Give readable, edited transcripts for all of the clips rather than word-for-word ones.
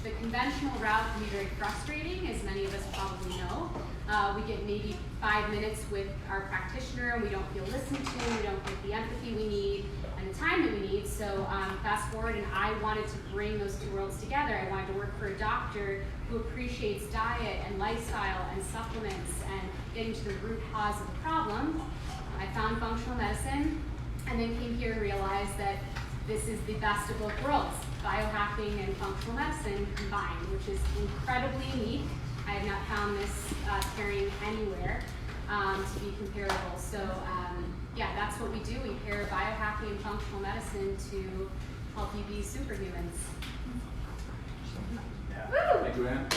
The conventional route can be very frustrating, as many of us probably know. We get maybe 5 minutes with our practitioner, and we don't feel listened to, we don't get the empathy we need, and the time that we need. So fast forward, and I wanted to bring those two worlds together. I wanted to work for a doctor who appreciates diet and lifestyle and supplements and getting to the root cause of the problem. I found functional medicine, and then came here and realized that this is the best of both worlds, biohacking and functional medicine combined, which is incredibly unique. I have not found this pairing anywhere to be comparable. So yeah, that's what we do. We pair biohacking and functional medicine to help you be superhumans. Yeah. Woo! Thank you, Ann.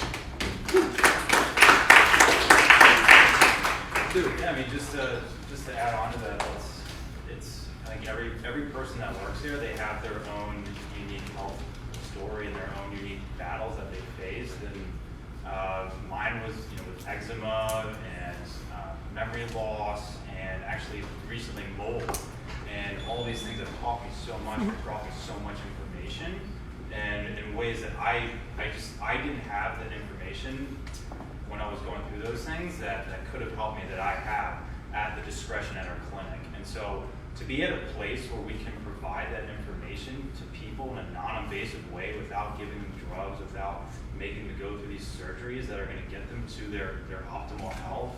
Yeah, I mean, just to add on to that, it's I think every person that works here, they have their own unique health story and their own unique battles that they faced. And mine was, with eczema and memory loss, and actually recently mold. And all these things have taught me so much, brought me so much information, and in ways that I didn't have that information when I was going through those things that could have helped me, that I have at the discretion at our clinic. And so to be at a place where we can provide that information to people in a non-invasive way without giving them drugs, without making them go through these surgeries that are going to get them to their optimal health,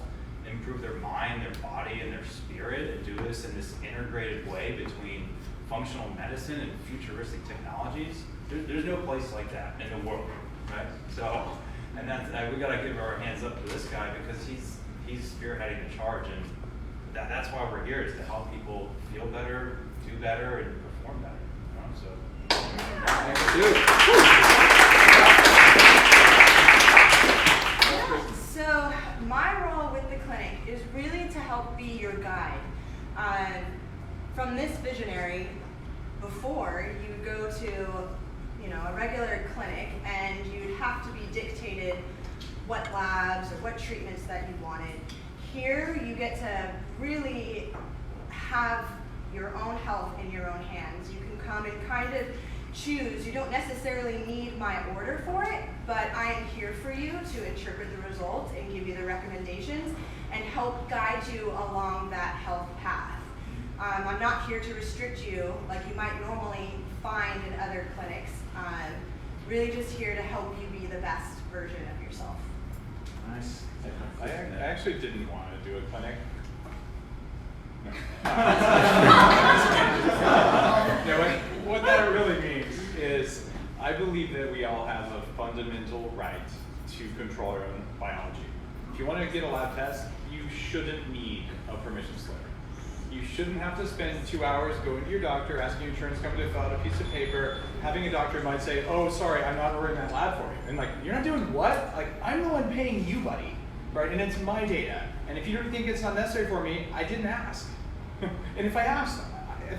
improve their mind, their body, and their spirit, and do this in this integrated way between functional medicine and futuristic technologies, there's no place like that in the world, right? So, and we got to give our hands up to this guy, because he's spearheading the charge, and that's why we're here, is to help people feel better, do better, and perform better. So, So my role with the clinic is really to help be your guide. From this visionary, before you go to a regular clinic, and you'd have to be dictated what labs or what treatments that you wanted. Here you get to really have your own health in your own hands. You can come and kind of choose. You don't necessarily need my order for it, but I am here for you to interpret the results and give you the recommendations and help guide you along that health path. I'm not here to restrict you like you might normally find in other clinics. Really just here to help you be the best version of yourself. Nice. I actually didn't want to do a clinic. No, what that really means is I believe that we all have a fundamental right to control our own biology. If you want to get a lab test, you shouldn't need a permission slip. You shouldn't have to spend 2 hours going to your doctor, asking your insurance company to fill out a piece of paper. Having a doctor might say, oh, sorry, I'm not ordering that lab for you. And you're not doing what? I'm the one paying you, buddy, right? And it's my data. And if you don't think it's not necessary for me, I didn't ask. And if I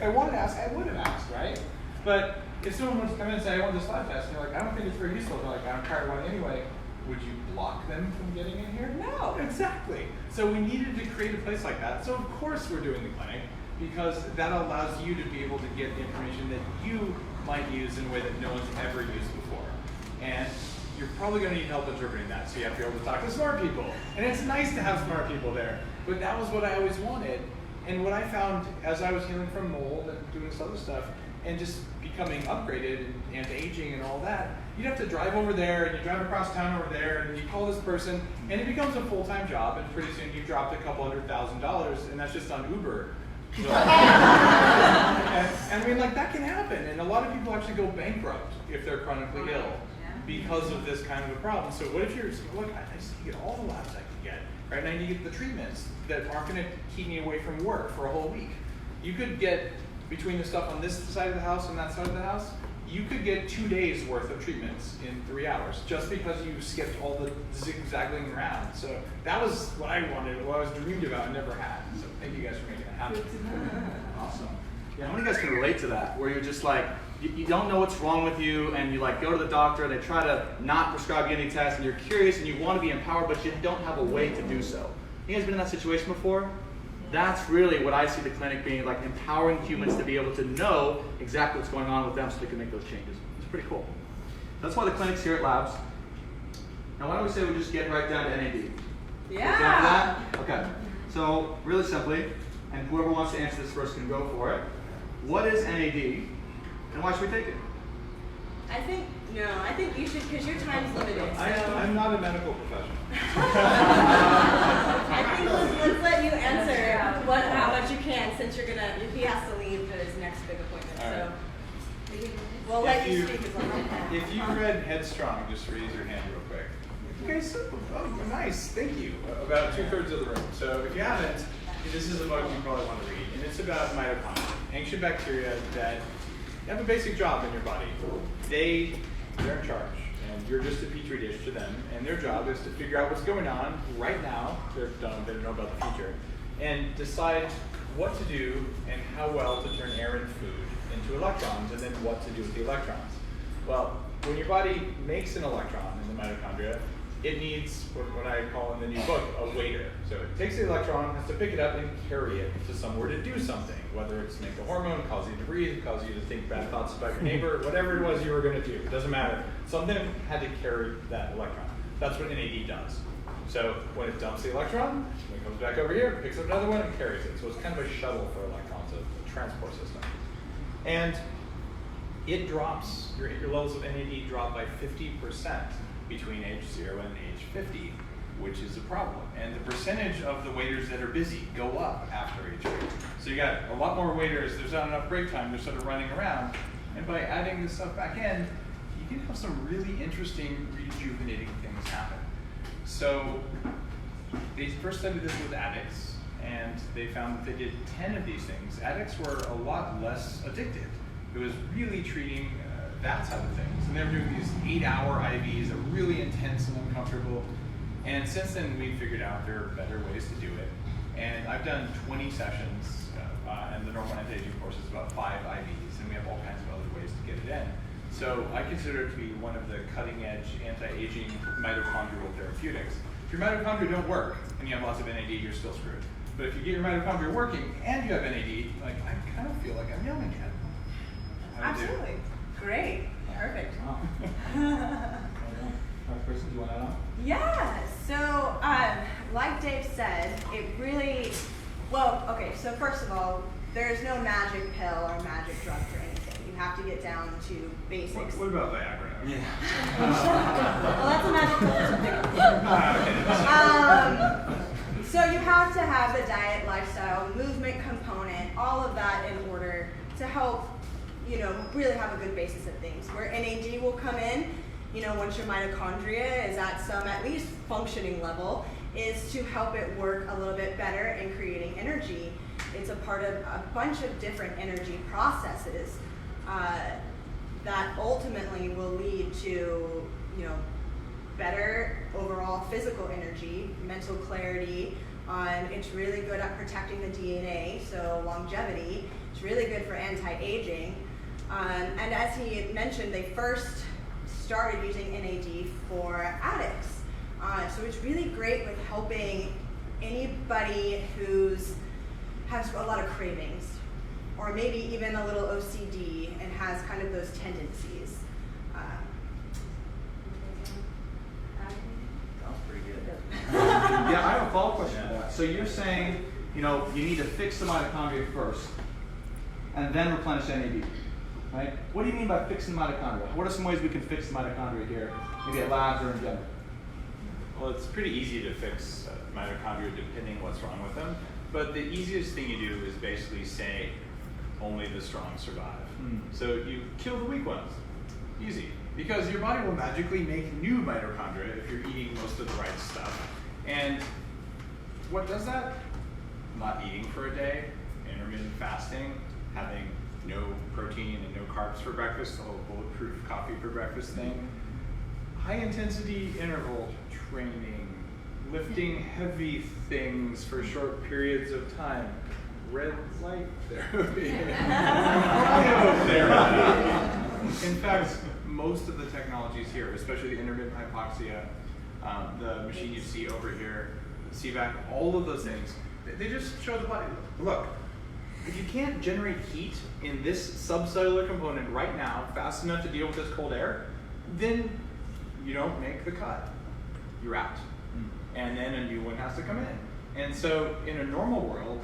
wanted to ask, I would have asked, right? But if someone wants to come in and say, I want this lab test, and you're like, I don't think it's very useful. They're like, I don't care one anyway. Would you block them from getting in here? No, exactly. So we needed to create a place like that. So of course we're doing the clinic, because that allows you to be able to get the information that you might use in a way that no one's ever used before. And you're probably going to need help interpreting that, so you have to be able to talk to smart people. And it's nice to have smart people there, but that was what I always wanted. And what I found as I was healing from mold and doing this other stuff, and just becoming upgraded and aging and all that, you'd have to drive over there, and you drive across town over there, and you call this person, and it becomes a full-time job, and pretty soon you've dropped a couple $100,000, and that's just on Uber. So, and I mean, that can happen, and a lot of people actually go bankrupt if they're chronically ill because of this kind of a problem. So what if you're, look, I just need to get all the labs I can get, right? And I need to get the treatments that aren't going to keep me away from work for a whole week. You could get, between the stuff on this side of the house and that side of the house, you could get 2 days worth of treatments in 3 hours just because you skipped all the zigzagging around. So that was what I wanted, what I was dreamed about and never had. So thank you guys for making it happen. Awesome. Yeah, how many guys can relate to that, where you're just you don't know what's wrong with you, and you go to the doctor, they try to not prescribe you any tests, and you're curious and you want to be empowered, but you don't have a way to do so. You guys been in that situation before? That's really what I see the clinic being, empowering humans to be able to know exactly what's going on with them so they can make those changes. It's pretty cool. That's why the clinic's here at Labs. Now, why don't we say we just get right down to NAD? Yeah. Down to that? Okay. So, really simply, and whoever wants to answer this first can go for it. What is NAD, and why should we take it? I think you should, because your time's limited. So I'm not a medical professional. I think let's let you answer how much you can, since he has to leave for his next big appointment. All right. So we'll let you speak as long as you can. If you read Headstrong, just raise your hand real quick. Okay, so nice, thank you. About 2/3 of the room. So if you haven't, this is a book you probably want to read, and it's about mitochondria, ancient bacteria that have a basic job in your body. They're in charge, and you're just a petri dish to them, and their job is to figure out what's going on right now. They don't know about the future, and decide what to do and how well to turn air and food into electrons, and then what to do with the electrons. Well, when your body makes an electron in the mitochondria, it needs what I call in the new book a waiter. So it takes the electron, has to pick it up and carry it to somewhere to do something, whether it's make a hormone, cause you to breathe, cause you to think bad thoughts about your neighbor, whatever it was you were going to do. It doesn't matter. Something had to carry that electron. That's what NAD does. So when it dumps the electron, it comes back over here, picks up another one, and carries it. So it's kind of a shuttle for electrons, a transport system. And it drops, your levels of NAD drop by 50% between age 0 and age 50, which is a problem. And the percentage of the waiters that are busy go up after age 50. So you got a lot more waiters, there's not enough break time, they're sort of running around. And by adding this stuff back in, you can have some really interesting, rejuvenating things happen. So they first studied this with addicts, and they found that they did 10 of these things. Addicts were a lot less addicted. It was really treating that side of things. And they were doing these 8-hour IVs that were really intense and uncomfortable. And since then, we figured out there are better ways to do it. And I've done 20 sessions, and the normal anti-aging course is about 5 IVs, and we have all kinds of other ways to get it in. So I consider it to be one of the cutting-edge anti-aging mitochondrial therapeutics. If your mitochondria don't work and you have lots of NAD, you're still screwed. But if you get your mitochondria working and you have NAD, like I kind of feel like I'm young again. Absolutely. Great. Perfect. Wow. Person, do you want to add on? Yeah, so like Dave said, it really, so first of all, there's no magic pill or magic drug for anything. You have to get down to basics. What about Viagra? Yeah. Well, that's a magic pill. So you have to have the diet, lifestyle, movement component, all of that in order to help, really have a good basis of things. Where NAD will come in, once your mitochondria is at some at least functioning level, is to help it work a little bit better in creating energy. It's a part of a bunch of different energy processes that ultimately will lead to, better overall physical energy, mental clarity. It's really good at protecting the DNA, so longevity. It's really good for anti-aging. And as he mentioned, they first started using NAD for addicts. So it's really great with helping anybody has a lot of cravings, or maybe even a little OCD and has kind of those tendencies. Sounds pretty good. Yeah, I have a follow-up question to that. So you're saying, you need to fix the mitochondria first, and then replenish NAD, right? What do you mean by fixing the mitochondria? What are some ways we can fix the mitochondria here, maybe at Labs or in general? Well, it's pretty easy to fix mitochondria depending what's wrong with them. But the easiest thing you do is basically say, only the strong survive. So you kill the weak ones. Easy. Because your body will magically make new mitochondria if you're eating most of the right stuff. And what does that? Not eating for a day, intermittent fasting, having no protein and no carbs for breakfast, the whole bulletproof coffee for breakfast thing. High intensity interval training, lifting heavy things for short periods of time, red light therapy, cryotherapy. In fact, most of the technologies here, especially the intermittent hypoxia, the machine you see over here, CVAC, all of those things, they just show the body, look, if you can't generate heat in this subcellular component right now fast enough to deal with this cold air, then you don't make the cut. You're out. And then a new one has to come in. And so in a normal world,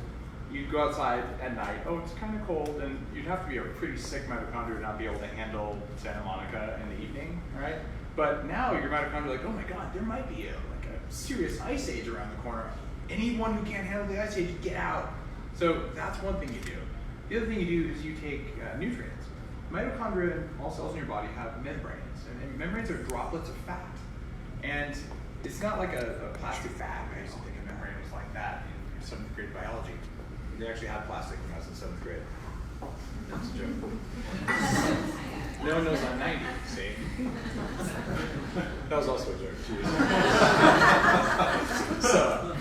you'd go outside at night, oh, it's kind of cold, and you'd have to be a pretty sick mitochondria to not be able to handle Santa Monica in the evening, right? But now your mitochondria are like, oh my God, there might be a serious ice age around the corner. Anyone who can't handle the ice age, get out. So that's one thing you do. The other thing you do is you take nutrients. Mitochondria and all cells in your body have membranes, and membranes are droplets of fat. And it's not like a plastic bag. I used to think a membrane was like that in 7th grade biology. They actually had plastic when I was in 7th grade. That's a joke. No one knows I'm 90, see? That was also a joke, too. So,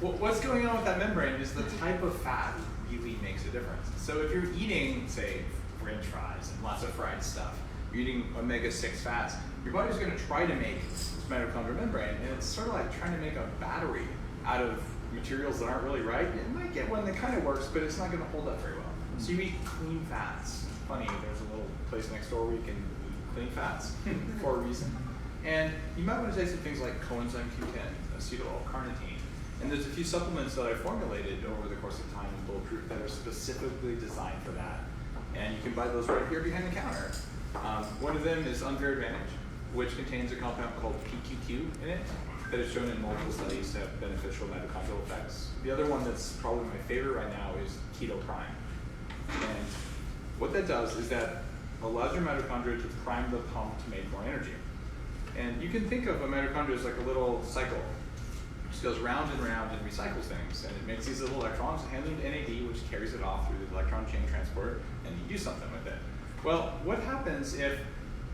what's going on with that membrane is the type of fat really makes a difference. So if you're eating, say, French fries and lots of fried stuff, you're eating omega-6 fats, your body's going to try to make this mitochondrial membrane, and it's sort of like trying to make a battery out of materials that aren't really right. It might get one that kind of works, but it's not going to hold up very well. So you eat clean fats. Funny, there's a little place next door where you can eat clean fats for a reason. And you might want to take some things like coenzyme Q10, acetyl-L-carnitine. And there's a few supplements that I formulated over the course of time in Bulletproof that are specifically designed for that. And you can buy those right here behind the counter. One of them is Unfair Advantage, which contains a compound called PQQ in it that is shown in multiple studies to have beneficial mitochondrial effects. The other one that's probably my favorite right now is Keto Prime. And what that does is that allows your mitochondria to prime the pump to make more energy. And you can think of a mitochondria as like a little cycle. It just goes round and round and recycles things. And it makes these little electrons, hand them to NAD, which carries it off through the electron chain transport, and you do something with it. Well, what happens if,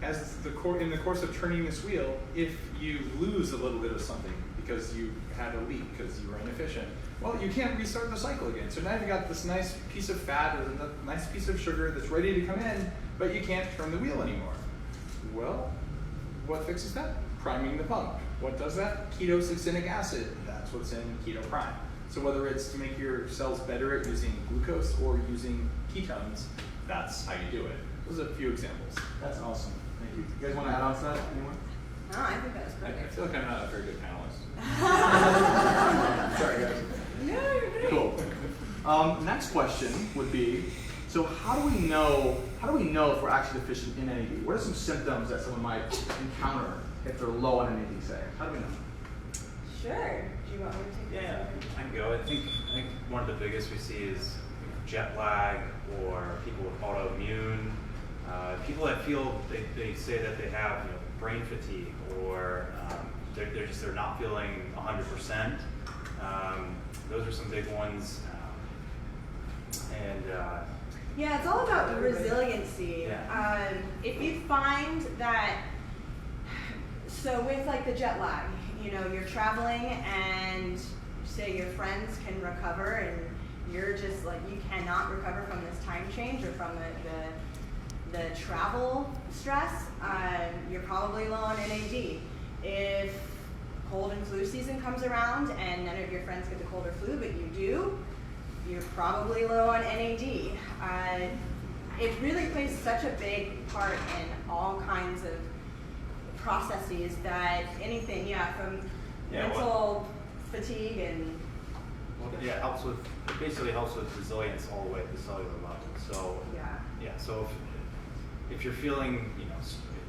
in the course of turning this wheel, if you lose a little bit of something because you had a leak, because you were inefficient? Well, you can't restart the cycle again. So now you've got this nice piece of fat or a nice piece of sugar that's ready to come in, but you can't turn the wheel anymore. Well, what fixes that? Priming the pump. What does that? Ketosuccinic acid. That's what's in Keto Prime. So whether it's to make your cells better at using glucose or using ketones, that's how you do it. Those are a few examples. That's awesome. Thank you. You guys want to add on to that? Anyone? No, I think that was I perfect. feel like I'm not a very good panelist. Sorry, guys. No, you're great. Cool. Next question would be, so how do we know if we're actually deficient in NAD? What are some symptoms that someone might encounter if they're low on NAD, say? How do we know? Sure. Do you want me to take Yeah, this? I can go. I think one of the biggest we see is jet lag, or people with autoimmune, people that feel they say that they have brain fatigue, or they're not feeling 100%. Those are some big ones. Yeah, it's all about resiliency. Yeah. If you find that, so with like the jet lag, you're traveling and say your friends can recover and you're just like, you cannot recover from this time change or from the travel stress, you're probably low on NAD. If cold and flu season comes around and none of your friends get the cold or flu, but you do, you're probably low on NAD. It really plays such a big part in all kinds of processes that anything, from mental fatigue and... It basically helps with resilience all the way at the cellular level. So, so if you're feeling,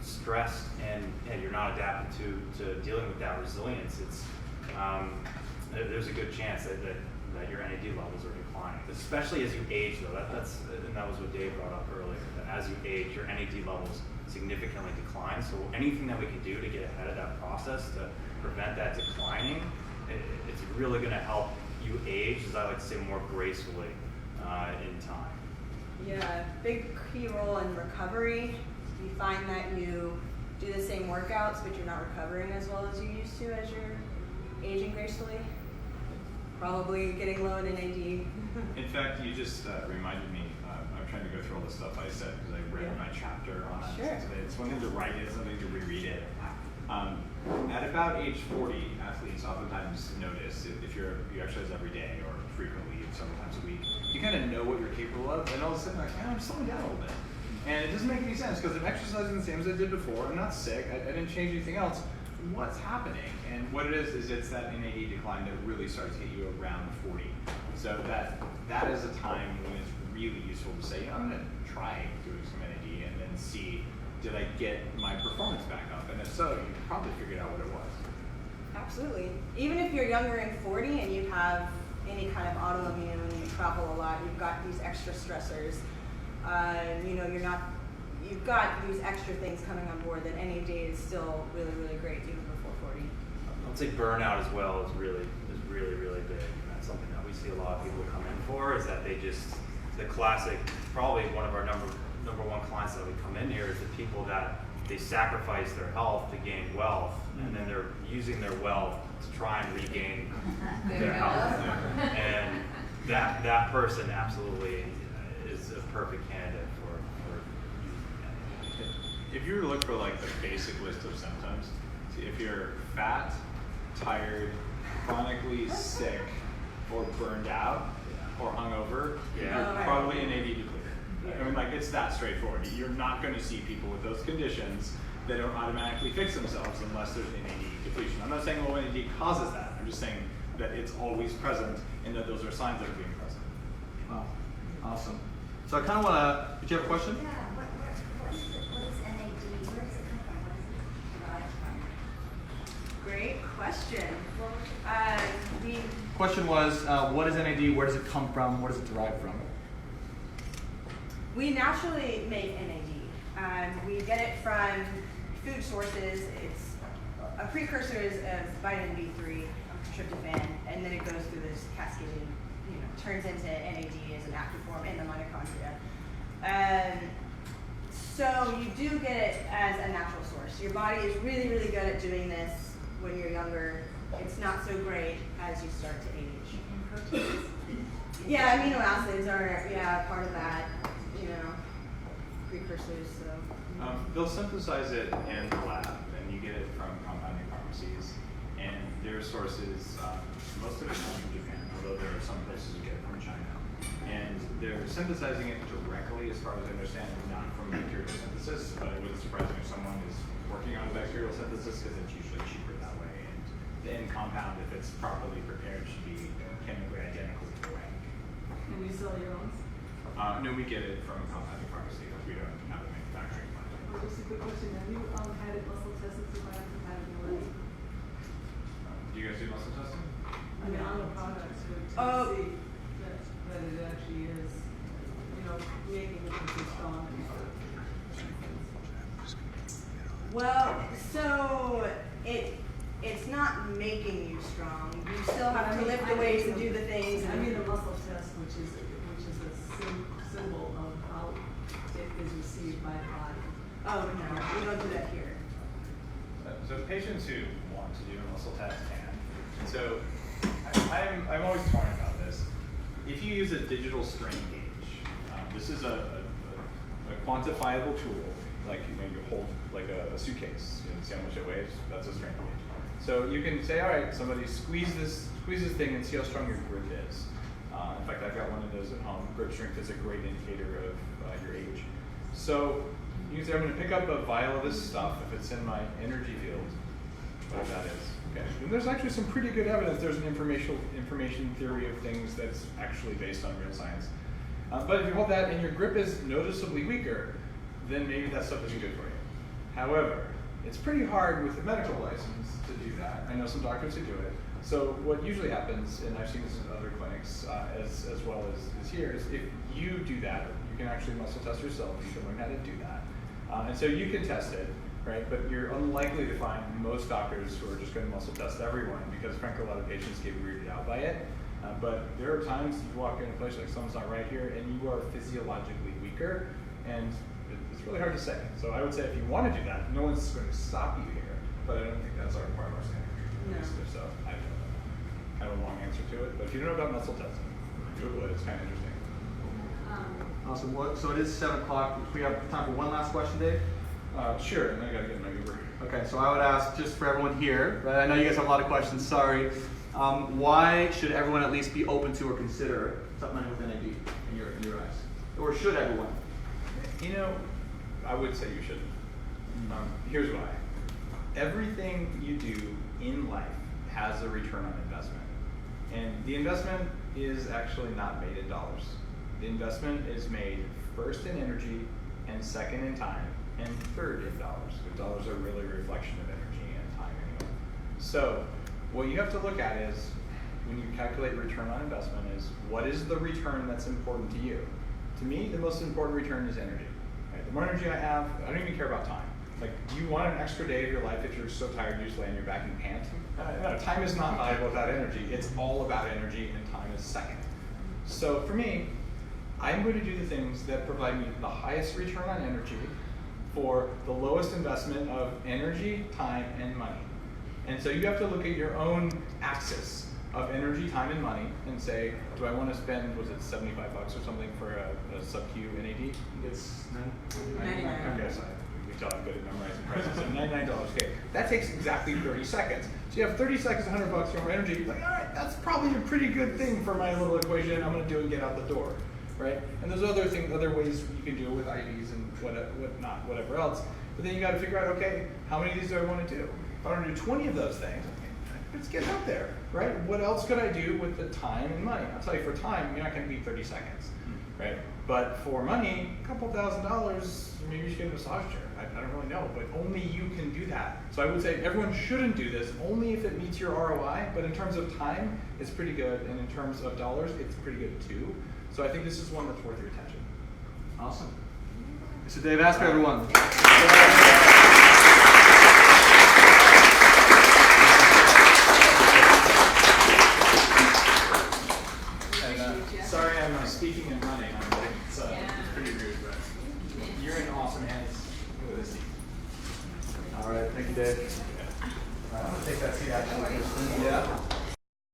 stressed and you're not adapted to dealing with that resilience, it's there's a good chance that your NAD levels are declining, especially as you age. Though that was what Dave brought up earlier. That as you age, your NAD levels significantly decline. So anything that we can do to get ahead of that process to prevent that declining, it's really going to help you age, as I like to say, more gracefully in time. Yeah, big key role in recovery. You find that you do the same workouts, but you're not recovering as well as you used to as you're aging gracefully. Probably getting low in NAD. In fact, you just reminded me, I'm trying to go through all the stuff I said because I read my chapter on it today. It's one thing to write it, it's something to reread it. At about age 40, athletes oftentimes notice if you exercise every day or frequently, several times a week, you kind of know what you're capable of, and all of a sudden, like, I'm slowing down a little bit. And it doesn't make any sense because I'm exercising the same as I did before. I'm not sick. I didn't change anything else. What's happening? And what it is it's that NAD decline that really starts to hit you around 40. So that is a time when it's really useful to say, I'm going to try doing some NAD and then see, did I get my performance back up? And if so, you probably figured out what it was. Absolutely. Even if you're younger and 40 and you have any kind of autoimmune, you travel a lot, you've got these extra stressors, you've got these extra things coming on board, then NAD is still really, really great even before 40. I'd say burnout as well is really big. And that's something that we see a lot of people come in for, is that they just, the classic, probably one of our number one clients that we come in here is the people that they sacrifice their health to gain wealth, and then they're using their wealth to try and regain their health. And that person absolutely is a perfect candidate for If you were to look for like the basic list of symptoms, if you're fat, tired, chronically sick, or burned out, or hungover, you're probably an NAD depleter. I mean, like, it's that straightforward. You're not going to see people with those conditions that don't automatically fix themselves unless there's NAD depletion. I'm not saying low NAD causes that. I'm just saying that it's always present and that those are signs that are being present. Wow, awesome. So I kind of want to, did you have a question? Yeah, what is NAD? Where does it come from? What is it derived from? Great question. The Question was, what is NAD? Where does it come from? Where does it derive from? We naturally make NAD. We get it from food sources. It's a precursor of vitamin B3, tryptophan, and then it goes through this cascading, turns into NAD as an active form in the mitochondria. So you do get it as a natural source. Your body is really, really good at doing this when you're younger. It's not so great as you start to age. Proteins? Yeah, amino acids are part of that, precursors. So They'll synthesize it in the lab, and you get it from compounding pharmacies. And their sources, most of it comes from Japan, although there are some places you get it from China. And they're synthesizing it directly, as far as I understand, not from bacterial synthesis, but it wouldn't surprise me if someone is working on bacterial synthesis because it's usually cheaper that way. And the end compound, if it's properly prepared, should be chemically identical either way. Can you sell your own? No, we get it from a compounding pharmacy because we don't have a manufacturing plant. Oh, just a quick question. Have you had it muscle tested to biocompatibility? Do you guys do muscle testing? I mean, on the products to Oh. see that it actually is, making the person strong. well, so it's not making you strong. You still have to lift the weights and do the things. I mean, a muscle test, which is a symbol of how it is received by the body. Oh no, we don't do that here. So patients who want to do a muscle test can. So I'm always torn about this. If you use a digital strain gauge, this is a quantifiable tool, like you hold like a suitcase, see how much it weighs. That's a strain gauge. So you can say, all right, somebody squeeze this thing and see how strong your grip is. In fact, I've got one of those at home. Grip strength is a great indicator of your age. So you can say, I'm going to pick up a vial of this stuff if it's in my energy field, whatever that is. Okay. And there's actually some pretty good evidence. There's an information theory of things that's actually based on real science. But if you hold that and your grip is noticeably weaker, then maybe that stuff isn't good for you. However, it's pretty hard with a medical license to do that. I know some doctors who do it. So what usually happens, and I've seen this in other clinics as well as here, is if you do that, you can actually muscle test yourself. You can learn how to do that. And so you can test it, right? But you're unlikely to find most doctors who are just going to muscle test everyone because, frankly, a lot of patients get weirded out by it. But there are times you walk in a place like something's not right here, and you are physiologically weaker, and it's really hard to say. So I would say if you want to do that, no one's going to stop you here. But I don't think that's part of our standard. No. So I don't know. I have a long answer to it. But if you don't know about muscle testing, Google it. It's kind of interesting. Awesome. So it is 7 o'clock. We have time for one last question, Dave? Sure, and I got to get my Uber. Okay, so I would ask, just for everyone here, right, I know you guys have a lot of questions, sorry. Why should everyone at least be open to or consider supplementing with NAD in your eyes? Or should everyone? I would say you shouldn't. Here's why. Everything you do in life has a return on investment. And the investment is actually not made in dollars. The investment is made first in energy, and second in time, and third in dollars. Because dollars are really a reflection of energy and time anyway. So what you have to look at is, when you calculate return on investment, is what is the return that's important to you? To me, the most important return is energy. Right? The more energy I have, I don't even care about time. Like, you want an extra day of your life if you're so tired you just lay on your back and pant? No, time is not valuable without energy. It's all about energy, and time is second. So for me, I'm going to do the things that provide me the highest return on energy for the lowest investment of energy, time, and money. And so you have to look at your own axis of energy, time, and money and say, do I want to spend, was it $75 or something for a sub-Q NAD? It's $99. Okay, sorry. We tell I'm good at memorizing prices. So $99, okay. That takes exactly 30 seconds. So you have 30 seconds, $100 for more energy. You're like, all right, that's probably a pretty good thing for my little equation. I'm going to do and get out the door, right? And there's other things, other ways you can do it with IVs and whatever else. But then you got to figure out, okay, how many of these do I want to do? If I want to do 20 of those things, let's get out there, right? What else could I do with the time and money? I'll tell you, for time, you're not going to be 30 seconds, right? But for money, a couple $1,000s, maybe you should get a massage chair. I don't really know, but only you can do that. So I would say everyone shouldn't do this, only if it meets your ROI, but in terms of time, it's pretty good, and in terms of dollars, it's pretty good too. So I think this is one that's worth your attention. Awesome. Mr. Dave Asprey, everyone. Sorry, I'm speaking and running. It's pretty rude, but you're in awesome hands with this team. All right, thank you, Dave. All right, I'm gonna take that seat actually. Yeah.